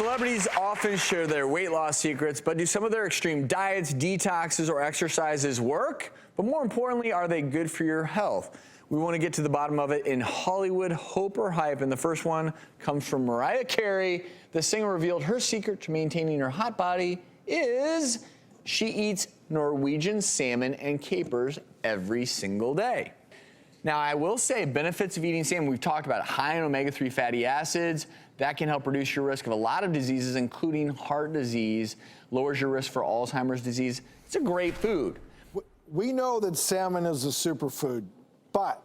Celebrities often share their weight loss secrets, but do some of their extreme diets, detoxes, or exercises work? But more importantly, are they good for your health? We want to get to the bottom of it in Hollywood Hope or Hype, and the first one comes from Mariah Carey. The singer revealed her secret to maintaining her hot body is she eats Norwegian salmon and capers every single day. Now, I will say benefits of eating salmon, we've talked about high in omega-3 fatty acids. That can help reduce your risk of a lot of diseases, including heart disease, lowers your risk for Alzheimer's disease. It's a great food. We know that salmon is a superfood, but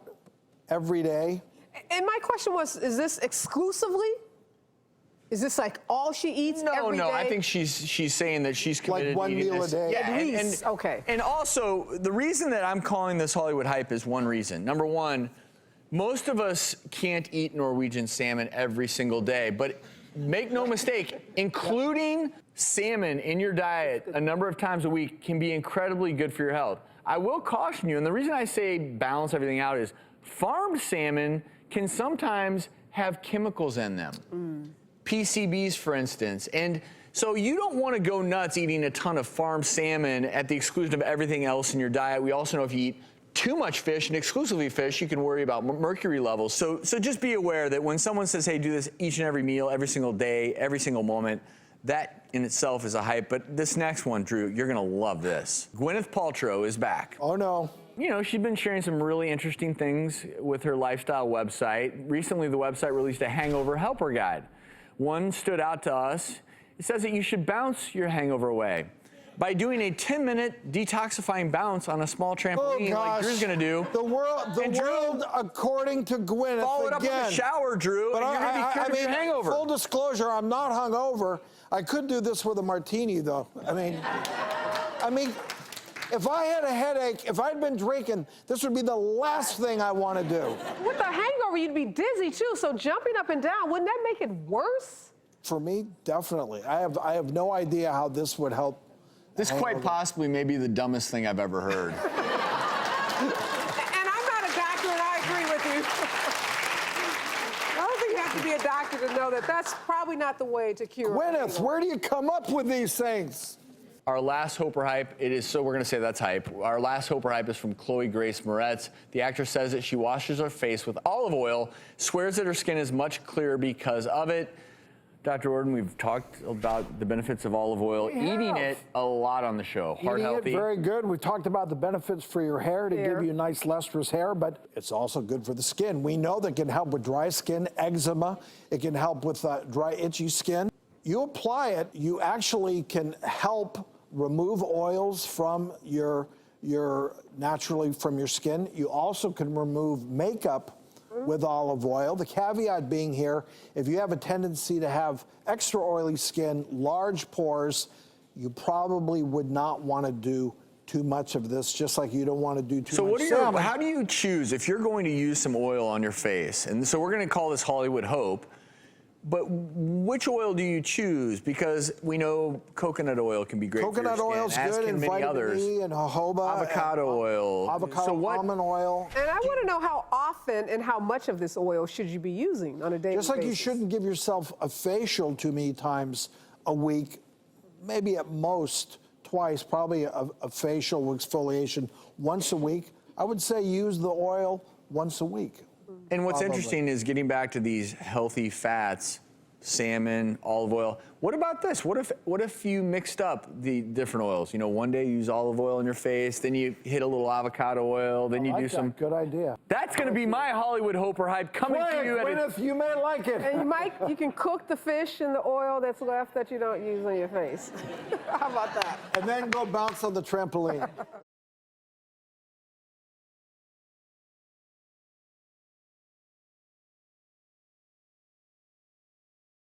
every day. And my question was, is this exclusively? Is this like all she eats every day? No, I think she's saying that she's committed like one to eating meal this. a day. Yeah, At least, okay. And also, the reason that I'm calling this Hollywood Hype is one reason. Number one, most of us can't eat Norwegian salmon every single day, but make no mistake, including salmon in your diet a number of times a week can be incredibly good for your health. I will caution you, and the reason I say balance everything out is farmed salmon can sometimes have chemicals in them. PCBs, for instance. And so you don't want to go nuts eating a ton of farmed salmon at the exclusion of everything else in your diet. We also know if you eat too much fish and exclusively fish, you can worry about mercury levels. So just be aware that when someone says, hey, do this each and every meal, every single day, every single moment, that in itself is a hype. But this next one, Drew, you're going to love this. Gwyneth Paltrow is back. Oh, no. You know, she's been sharing some really interesting things with her lifestyle website. Recently, the website released a hangover helper guide. One stood out to us. It says that you should bounce your hangover away by doing a 10-minute detoxifying bounce on a small trampoline like Drew's gonna do. The world, according to Gwyneth, follow it up with a shower, Drew, but and you're gonna be cured of your hangover. Full disclosure, I'm not hungover. I could do this with a martini, though. I mean, if I had a headache, if I'd been drinking, this would be the last thing I want to do. With the hangover, you'd be dizzy too, so jumping up and down, wouldn't that make it worse? For me, definitely. I have no idea how this would help. This quite possibly may be the dumbest thing I've ever heard. And I'm not a doctor, and I agree with you. I don't think you have to be a doctor to know that that's probably not the way to cure. Gwyneth, where do you come up with these things? Our last Hope or Hype, so we're gonna say that's hype. Our last Hope or Hype is from Chloe Grace Moretz. The actress says that she washes her face with olive oil, swears that her skin is much clearer because of it. Dr. Ordon, we've talked about the benefits of olive oil, eating it a lot on the show. Heart healthy. Very good. We talked about the benefits for your hair to give you nice lustrous hair, but it's also good for the skin. We know that it can help with dry skin, eczema. It can help with dry, itchy skin. You apply it, you actually can help remove oils from naturally from your skin. You also can remove makeup with olive oil. The caveat being here, if you have a tendency to have extra oily skin, large pores, you probably would not want to do too much of this, just like you don't want to do too much salmon. How do you choose if you're going to use some oil on your face? And so we're going to call this Hollywood Hope. But which oil do you choose? Because we know coconut oil can be great for your skin. Coconut oil's good, and vitamin E and jojoba. Avocado oil. Almond oil. And I want to know how often and how much of this oil should you be using on a daily basis? Just like you shouldn't give yourself a facial too many times a week, maybe at most twice, probably a facial exfoliation once a week. I would say use the oil once a week. And what's interesting is getting back to these healthy fats, salmon, olive oil. What about this? What if you mixed up the different oils? You know, one day you use olive oil on your face, then you hit a little avocado oil, then you do some. Good idea. That's going to be my Hollywood Hope or Hype coming to you. Gwyneth, you may like it. And you can cook the fish in the oil that's left that you don't use on your face. How about that? And then go bounce on the trampoline.